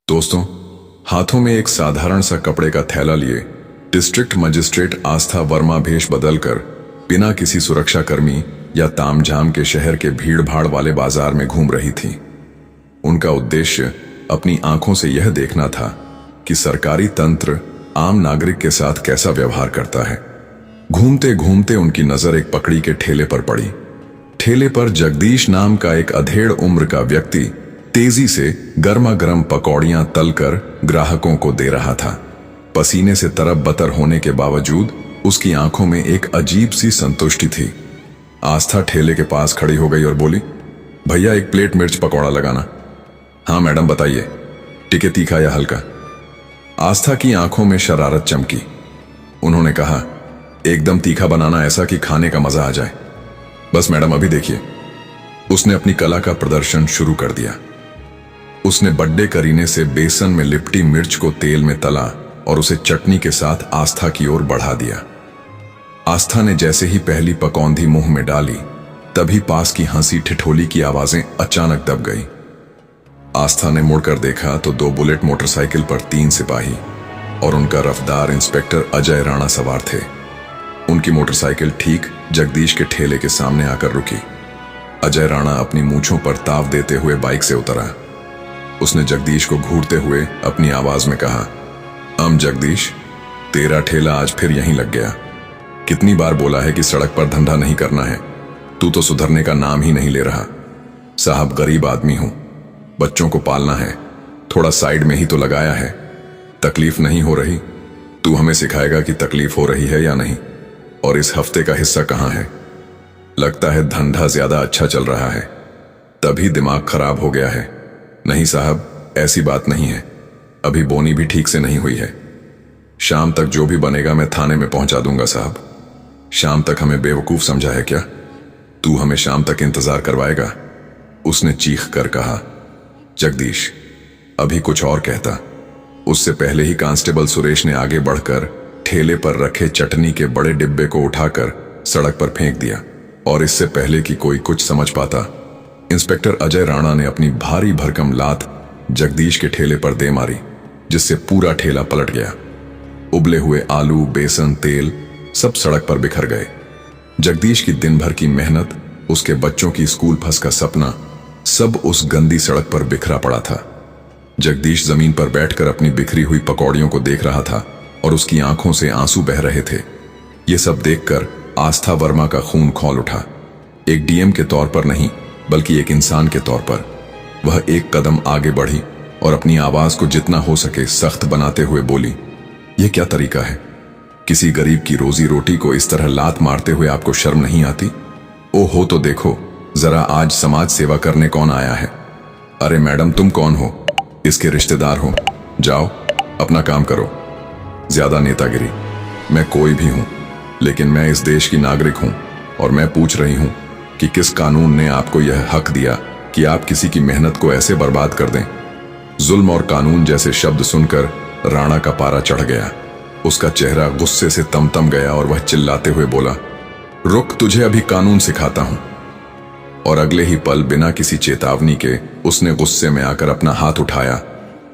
दोस्तों, हाथों में एक साधारण सा कपड़े का थैला लिए डिस्ट्रिक्ट मजिस्ट्रेट आस्था वर्मा भेष बदलकर बिना किसी सुरक्षाकर्मी या तामझाम के शहर के भीड़ भाड़ वाले बाजार में घूम रही थी। उनका उद्देश्य अपनी आंखों से यह देखना था कि सरकारी तंत्र आम नागरिक के साथ कैसा व्यवहार करता है। घूमते घूमते उनकी नजर एक पकड़ी के ठेले पर पड़ी। ठेले पर जगदीश नाम का एक अधेड़ उम्र का व्यक्ति तेजी से गर्मा गर्म पकौड़ियां तलकर ग्राहकों को दे रहा था। पसीने से तरब बतर होने के बावजूद उसकी आंखों में एक अजीब सी संतुष्टि थी। आस्था ठेले के पास खड़ी हो गई और बोली, भैया एक प्लेट मिर्च पकौड़ा लगाना। हाँ मैडम बताइए, टिके तीखा या हल्का? आस्था की आंखों में शरारत चमकी। उन्होंने कहा, एकदम तीखा बनाना, ऐसा कि खाने का मजा आ जाए। बस मैडम अभी देखिए। उसने अपनी कला का प्रदर्शन शुरू कर दिया। उसने बड्डे करीने से बेसन में लिपटी मिर्च को तेल में तला और उसे चटनी के साथ आस्था की ओर बढ़ा दिया। आस्था ने जैसे ही पहली पकौंधी मुंह में डाली, तभी पास की हंसी ठिठोली की आवाजें अचानक दब गई। आस्था ने मुड़कर देखा तो 2 बुलेट मोटरसाइकिल पर 3 सिपाही और उनका रफ्तार इंस्पेक्टर अजय राणा सवार थे। उनकी मोटरसाइकिल ठीक जगदीश के ठेले के सामने आकर रुकी। अजय राणा अपनी मूंछों पर ताव देते हुए बाइक से उतरा। उसने जगदीश को घूरते हुए अपनी आवाज में कहा, जगदीश, तेरा ठेला आज फिर यहीं लग गया। कितनी बार बोला है कि सड़क पर धंधा नहीं करना है, तू तो सुधरने का नाम ही नहीं ले रहा। साहब, गरीब आदमी हूं, बच्चों को पालना है, थोड़ा साइड में ही तो लगाया है। तकलीफ नहीं हो रही? तू हमें सिखाएगा कि तकलीफ हो रही है या नहीं। और इस हफ्ते का हिस्सा कहां है? लगता है धंधा ज्यादा अच्छा चल रहा है, तभी दिमाग खराब हो गया है। नहीं साहब, ऐसी बात नहीं है, अभी बोनी भी ठीक से नहीं हुई है। शाम तक जो भी बनेगा मैं थाने में पहुंचा दूंगा साहब। शाम तक हमें बेवकूफ समझा है क्या? तू हमें शाम तक इंतजार करवाएगा? उसने चीख कर कहा। जगदीश अभी कुछ और कहता, उससे पहले ही कांस्टेबल सुरेश ने आगे बढ़कर ठेले पर रखे चटनी के बड़े डिब्बे को उठाकर सड़क पर फेंक दिया। और इससे पहले कि कोई कुछ समझ पाता, इंस्पेक्टर अजय राणा ने अपनी भारी भरकम लात जगदीश के ठेले पर दे मारी, जिससे पूरा ठेला पलट गया। उबले हुए आलू, बेसन, तेल सब सड़क पर बिखर गए। जगदीश की दिन भर की मेहनत, उसके बच्चों की स्कूल फंस का सपना, सब उस गंदी सड़क पर बिखरा पड़ा था। जगदीश जमीन पर बैठकर अपनी बिखरी हुई पकौड़ियों को देख रहा था और उसकी आंखों से आंसू बह रहे थे। ये सब देखकर आस्था वर्मा का खून खौल उठा। एक डीएम के तौर पर नहीं, बल्कि एक इंसान के तौर पर वह एक कदम आगे बढ़ी और अपनी आवाज को जितना हो सके सख्त बनाते हुए बोली, यह क्या तरीका है? किसी गरीब की रोजी रोटी को इस तरह लात मारते हुए आपको शर्म नहीं आती? ओ हो तो देखो जरा, आज समाज सेवा करने कौन आया है? अरे मैडम, तुम कौन हो? इसके रिश्तेदार हो? जाओ अपना काम करो। ज्यादा नेतागिरी। मैं कोई भी हूं, लेकिन मैं इस देश की नागरिक हूं और मैं पूछ रही हूं कि किस कानून ने आपको यह हक दिया कि आप किसी की मेहनत को ऐसे बर्बाद कर दें? जुल्म और कानून जैसे शब्द सुनकर राणा का पारा चढ़ गया। उसका चेहरा गुस्से से तमतम गया और वह चिल्लाते हुए बोला, रुक, तुझे अभी कानून सिखाता हूं। और अगले ही पल बिना किसी चेतावनी के उसने गुस्से में आकर अपना हाथ उठाया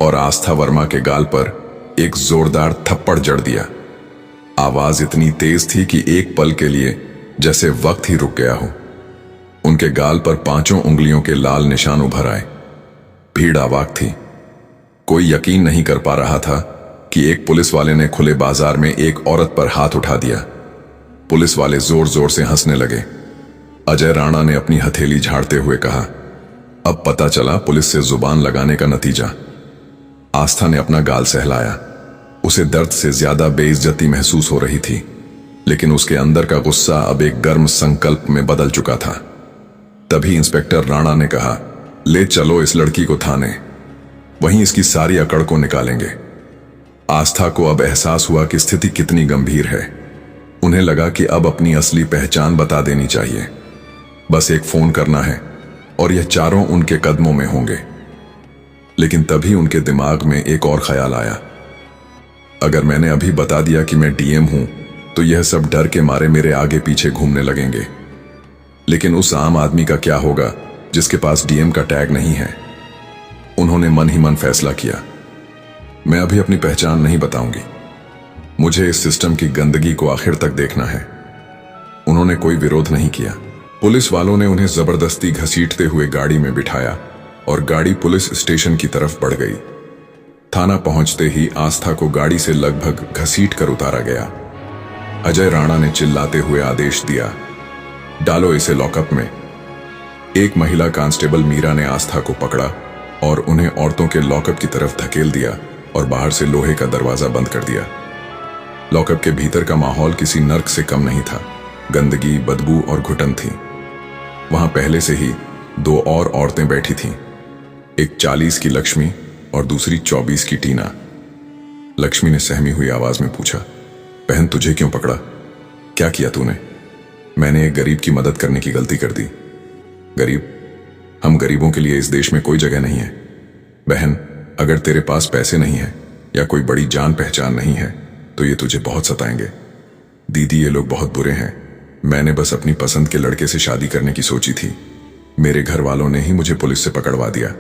और आस्था वर्मा के गाल पर एक जोरदार थप्पड़ जड़ दिया। आवाज इतनी तेज थी कि एक पल के लिए जैसे वक्त ही रुक गया हो। उनके गाल पर 5 उंगलियों के लाल निशान उभर आए। भीड़ अवाक थी। कोई यकीन नहीं कर पा रहा था कि एक पुलिस वाले ने खुले बाजार में एक औरत पर हाथ उठा दिया। पुलिस वाले जोर जोर से हंसने लगे। अजय राणा ने अपनी हथेली झाड़ते हुए कहा, अब पता चला पुलिस से जुबान लगाने का नतीजा। आस्था ने अपना गाल सहलाया। उसे दर्द से ज्यादा बेइज्जती महसूस हो रही थी, लेकिन उसके अंदर का गुस्सा अब एक गर्म संकल्प में बदल चुका था। तभी इंस्पेक्टर राणा ने कहा, ले चलो इस लड़की को थाने, वहीं इसकी सारी अकड़ को निकालेंगे। आस्था को अब एहसास हुआ कि स्थिति कितनी गंभीर है। उन्हें लगा कि अब अपनी असली पहचान बता देनी चाहिए। बस एक फोन करना है और यह चारों उनके कदमों में होंगे। लेकिन तभी उनके दिमाग में एक और ख्याल आया, अगर मैंने अभी बता दिया कि मैं डीएम हूं, तो यह सब डर के मारे मेरे आगे पीछे घूमने लगेंगे। लेकिन उस आम आदमी का क्या होगा जिसके पास डीएम का टैग नहीं है? उन्होंने मन ही मन फैसला किया, मैं अभी अपनी पहचान नहीं बताऊंगी। मुझे इस सिस्टम की गंदगी को आखिर तक देखना है। उन्होंने कोई विरोध नहीं किया। पुलिस वालों ने उन्हें जबरदस्ती घसीटते हुए गाड़ी में बिठाया और गाड़ी पुलिस स्टेशन की तरफ बढ़ गई। थाना पहुंचते ही आस्था को गाड़ी से लगभग घसीट कर उतारा गया। अजय राणा ने चिल्लाते हुए आदेश दिया, डालो इसे लॉकअप में। एक महिला कांस्टेबल मीरा ने आस्था को पकड़ा और उन्हें औरतों के लॉकअप की तरफ धकेल दिया और बाहर से लोहे का दरवाजा बंद कर दिया। लॉकअप के भीतर का माहौल किसी नर्क से कम नहीं था। गंदगी, बदबू और घुटन थी। वहां पहले से ही 2 और औरतें बैठी थीं, एक 40 की लक्ष्मी और दूसरी 24 की टीना। लक्ष्मी ने सहमी हुई आवाज में पूछा, बहन तुझे क्यों पकड़ा? क्या किया तूने? मैंने एक गरीब की मदद करने की गलती कर दी। गरीब? हम गरीबों के लिए इस देश में कोई जगह नहीं है। बहन, अगर तेरे पास पैसे नहीं है या कोई बड़ी जान पहचान नहीं है तो ये तुझे बहुत सताएंगे। दीदी, ये लोग बहुत बुरे हैं। मैंने बस अपनी पसंद के लड़के से शादी करने की सोची थी। मेरे घर वालों ने ही मुझे पुलिस से पकड़वा दिया।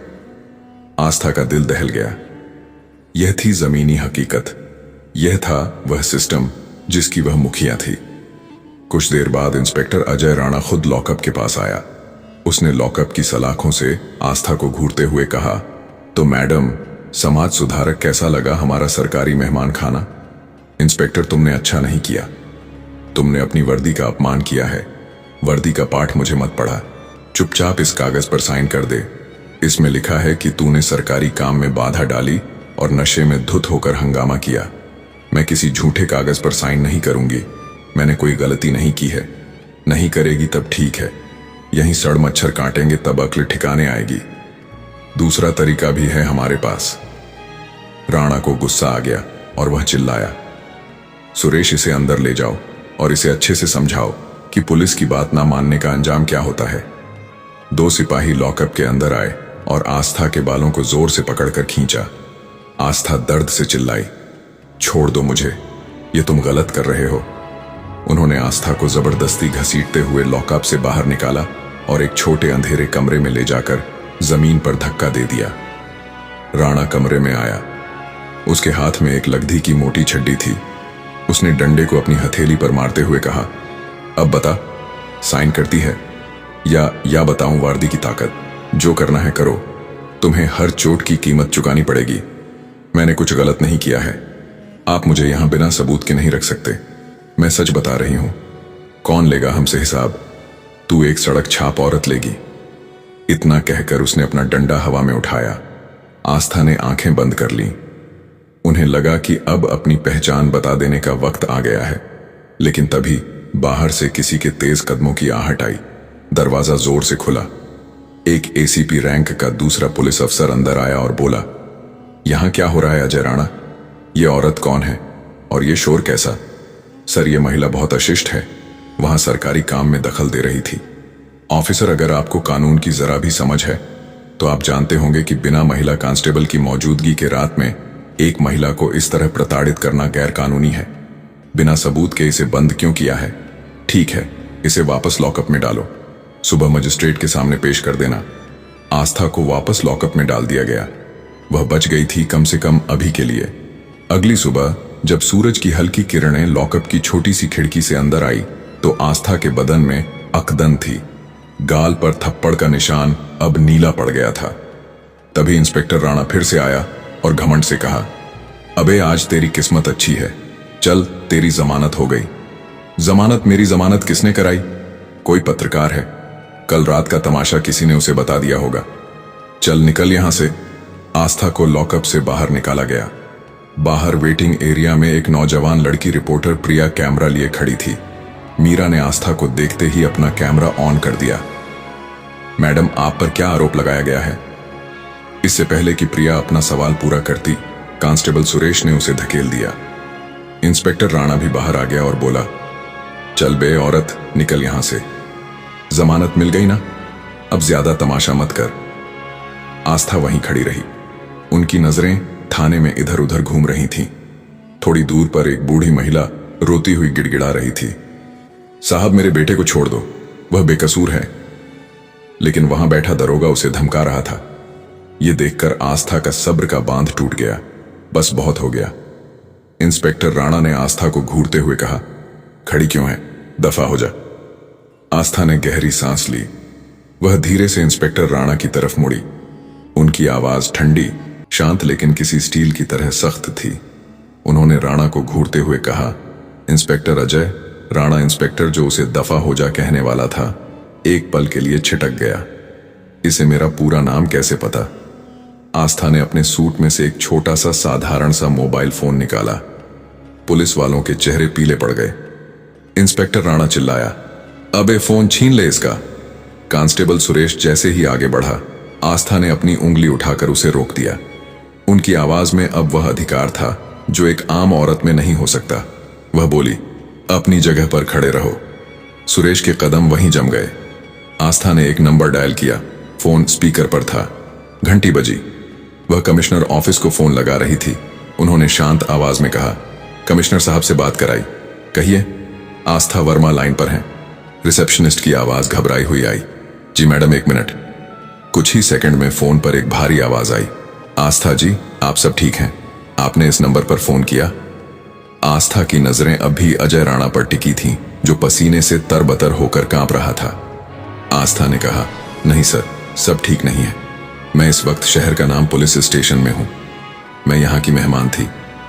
आस्था का दिल दहल गया। यह थी जमीनी हकीकत। यह था वह सिस्टम जिसकी वह मुखिया थी। कुछ देर बाद इंस्पेक्टर अजय राणा खुद लॉकअप के पास आया। उसने लॉकअप की सलाखों से आस्था को घूरते हुए कहा, तो मैडम, समाज सुधारक कैसा लगा हमारा सरकारी मेहमान खाना? इंस्पेक्टर, तुमने अच्छा नहीं किया। तुमने अपनी वर्दी का अपमान किया है। वर्दी का पाठ मुझे मत पढ़ा। चुपचाप इस कागज पर साइन कर दे। इसमें लिखा है कि तूने सरकारी काम में बाधा डाली और नशे में धुत होकर हंगामा किया। मैं किसी झूठे कागज पर साइन नहीं करूंगी। मैंने कोई गलती नहीं की है। नहीं करेगी तब ठीक है, यहीं सड़ मच्छर काटेंगे तब अक्ल ठिकाने आएगी। दूसरा तरीका भी है हमारे पास। राणा को गुस्सा आ गया और वह चिल्लाया, सुरेश, इसे अंदर ले जाओ और इसे अच्छे से समझाओ कि पुलिस की बात ना मानने का अंजाम क्या होता है। 2 सिपाही लॉकअप के अंदर आए और आस्था के बालों को जोर से पकड़कर खींचा। आस्था दर्द से चिल्लाई, छोड़ दो मुझे, ये तुम गलत कर रहे हो। उन्होंने आस्था को जबरदस्ती घसीटते हुए लॉकअप से बाहर निकाला और एक छोटे अंधेरे कमरे में ले जाकर जमीन पर धक्का दे दिया। राणा कमरे में आया। उसके हाथ में एक लकड़ी की मोटी छड्डी थी। उसने डंडे को अपनी हथेली पर मारते हुए कहा, अब बता, साइन करती है या बताऊं वार्दी की ताकत? जो करना है करो, तुम्हें हर चोट की कीमत चुकानी पड़ेगी। मैंने कुछ गलत नहीं किया है। आप मुझे यहां बिना सबूत के नहीं रख सकते। मैं सच बता रही हूं। कौन लेगा हमसे हिसाब? तू एक सड़क छाप औरत लेगी। इतना कहकर उसने अपना डंडा हवा में उठाया। आस्था ने आंखें बंद कर लीं। उन्हें लगा कि अब अपनी पहचान बता देने का वक्त आ गया है, लेकिन तभी बाहर से किसी के तेज कदमों की आहट आई। दरवाजा जोर से खुला। एक एसीपी रैंक का दूसरा पुलिस अफसर अंदर आया और बोला, यहां क्या हो रहा है अजय राणा? ये औरत कौन है और ये शोर कैसा? सर, ये महिला बहुत अशिष्ट है, वहां सरकारी काम में दखल दे रही थी। ऑफिसर, अगर आपको कानून की जरा भी समझ है तो आप जानते होंगे कि बिना महिला कांस्टेबल की मौजूदगी के रात में एक महिला को इस तरह प्रताड़ित करना गैर कानूनी है। बिना सबूत के इसे बंद क्यों किया है? ठीक है, इसे वापस लॉकअप में डालो। सुबह मजिस्ट्रेट के सामने पेश कर देना। आस्था को वापस लॉकअप में डाल दिया गया। वह बच गई थी, कम से कम अभी के लिए। अगली सुबह जब सूरज की हल्की किरणें लॉकअप की छोटी सी खिड़की से अंदर आई तो आस्था के बदन में अकदन थी। गाल पर थप्पड़ का निशान अब नीला पड़ गया था। तभी इंस्पेक्टर राणा फिर से आया और घमंड से कहा, अबे आज तेरी किस्मत अच्छी है, चल तेरी जमानत हो गई। जमानत? मेरी जमानत किसने कराई? कोई पत्रकार है, कल रात का तमाशा किसी ने उसे बता दिया होगा। चल निकल यहां से। आस्था को लॉकअप से बाहर निकाला गया। बाहर वेटिंग एरिया में एक नौजवान लड़की रिपोर्टर प्रिया कैमरा लिए खड़ी थी। मीरा ने आस्था को देखते ही अपना कैमरा ऑन कर दिया। मैडम, आप पर क्या आरोप लगाया गया है? इससे पहले कि प्रिया अपना सवाल पूरा करती, कांस्टेबल सुरेश ने उसे धकेल दिया। इंस्पेक्टर राणा भी बाहर आ गया और बोला, चल बे औरत, निकल यहां से। जमानत मिल गई ना, अब ज्यादा तमाशा मत कर। आस्था वहीं खड़ी रही। उनकी नजरें थाने में इधर उधर घूम रही थीं। थोड़ी दूर पर एक बूढ़ी महिला रोती हुई गिड़गिड़ा रही थी, साहब मेरे बेटे को छोड़ दो, वह बेकसूर है। लेकिन वहां बैठा दरोगा उसे धमका रहा था। यह देखकर आस्था का सब्र का बांध टूट गया। बस बहुत हो गया। इंस्पेक्टर राणा ने आस्था को घूरते हुए कहा, खड़ी क्यों है, दफा हो जा। आस्था ने गहरी सांस ली। वह धीरे से इंस्पेक्टर राणा की तरफ मुड़ी। उनकी आवाज ठंडी, शांत लेकिन किसी स्टील की तरह सख्त थी। उन्होंने राणा को घूरते हुए कहा, इंस्पेक्टर अजय। राणा इंस्पेक्टर जो उसे दफा हो जा कहने वाला था, एक पल के लिए छिटक गया। इसे मेरा पूरा नाम कैसे पता? आस्था ने अपने सूट में से एक छोटा सा साधारण सा मोबाइल फोन निकाला। पुलिस वालों के चेहरे पीले पड़ गए। इंस्पेक्टर राणा चिल्लाया, अबे फोन छीन ले इसका। कांस्टेबल सुरेश जैसे ही आगे बढ़ा, आस्था ने अपनी उंगली उठाकर उसे रोक दिया। उनकी आवाज में अब वह अधिकार था जो एक आम औरत में नहीं हो सकता। वह बोली, अपनी जगह पर खड़े रहो। सुरेश के कदम वहीं जम गए। आस्था ने एक नंबर डायल किया। फोन स्पीकर पर था। घंटी बजी। वह कमिश्नर ऑफिस को फोन लगा रही थी। उन्होंने शांत आवाज में कहा, कमिश्नर साहब से बात कराई। कहिए। आस्था वर्मा लाइन पर हैं। रिसेप्शनिस्ट की आवाज घबराई हुई आई, जी मैडम, एक मिनट। कुछ ही सेकंड में फोन पर एक भारी आवाज आई, आस्था जी, आप सब ठीक हैं? आपने इस नंबर पर फोन किया? आस्था की नजरें अभी अजय राणा पर टिकी थीं, जो पसीने से तरबतर होकर कांप रहा था। आस्था ने कहा, नहीं सर, सब ठीक नहीं है। मैं इस वक्त शहर का नाम पुलिस स्टेशन में हूं। मैं यहां की मेहमान थी,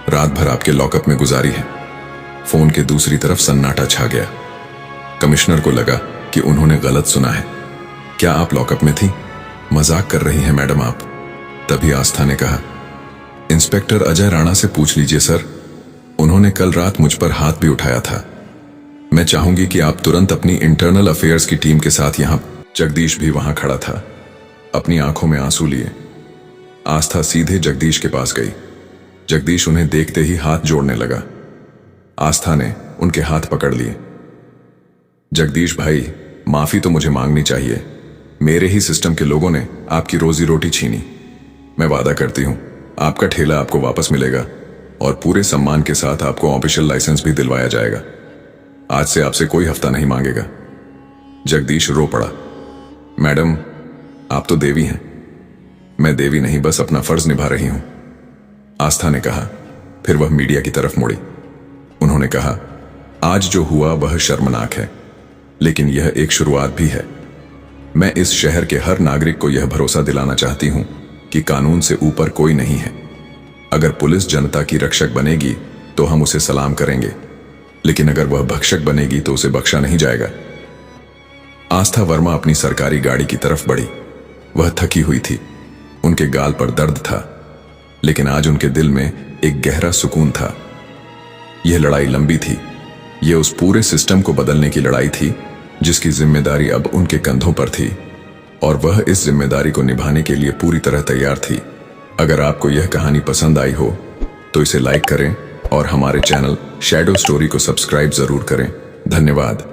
रात भर आपके लॉकअप में गुजारी है। फोन के दूसरी तरफ सन्नाटा छा गया। कमिश्नर को लगा कि उन्होंने गलत सुना है। क्या आप लॉकअप में थी? मजाक कर रही हैं मैडम आप। तभी आस्था ने कहा, इंस्पेक्टर अजय राणा से पूछ लीजिए सर, उन्होंने कल रात मुझ पर हाथ भी उठाया था। मैं चाहूंगी कि आप तुरंत अपनी इंटरनल अफेयर्स की टीम के साथ यहां। जगदीश भी वहां खड़ा था, अपनी आंखों में आंसू लिए। आस्था सीधे जगदीश के पास गई। जगदीश उन्हें देखते ही हाथ जोड़ने लगा। आस्था ने उनके हाथ पकड़ लिए। जगदीश भाई, माफी तो मुझे मांगनी चाहिए। मेरे ही सिस्टम के लोगों ने आपकी रोजी रोटी छीनी। मैं वादा करती हूं, आपका ठेला आपको वापस मिलेगा और पूरे सम्मान के साथ आपको ऑफिशियल लाइसेंस भी दिलवाया जाएगा। आज से आपसे कोई हफ्ता नहीं मांगेगा। जगदीश रो पड़ा। मैडम, आप तो देवी हैं। मैं देवी नहीं, बस अपना फर्ज निभा रही हूं, आस्था ने कहा। फिर वह मीडिया की तरफ मुड़ी। उन्होंने कहा, आज जो हुआ वह शर्मनाक है, लेकिन यह एक शुरुआत भी है। मैं इस शहर के हर नागरिक को यह भरोसा दिलाना चाहती हूं कि कानून से ऊपर कोई नहीं है। अगर पुलिस जनता की रक्षक बनेगी तो हम उसे सलाम करेंगे, लेकिन अगर वह भक्षक बनेगी तो उसे बख्शा नहीं जाएगा। आस्था वर्मा अपनी सरकारी गाड़ी की तरफ बढ़ी। वह थकी हुई थी, उनके गाल पर दर्द था, लेकिन आज उनके दिल में एक गहरा सुकून था। यह लड़ाई लंबी थी। यह उस पूरे सिस्टम को बदलने की लड़ाई थी जिसकी जिम्मेदारी अब उनके कंधों पर थी, और वह इस जिम्मेदारी को निभाने के लिए पूरी तरह तैयार थी। अगर आपको यह कहानी पसंद आई हो तो इसे लाइक करें और हमारे चैनल शैडो स्टोरी को सब्सक्राइब जरूर करें। धन्यवाद।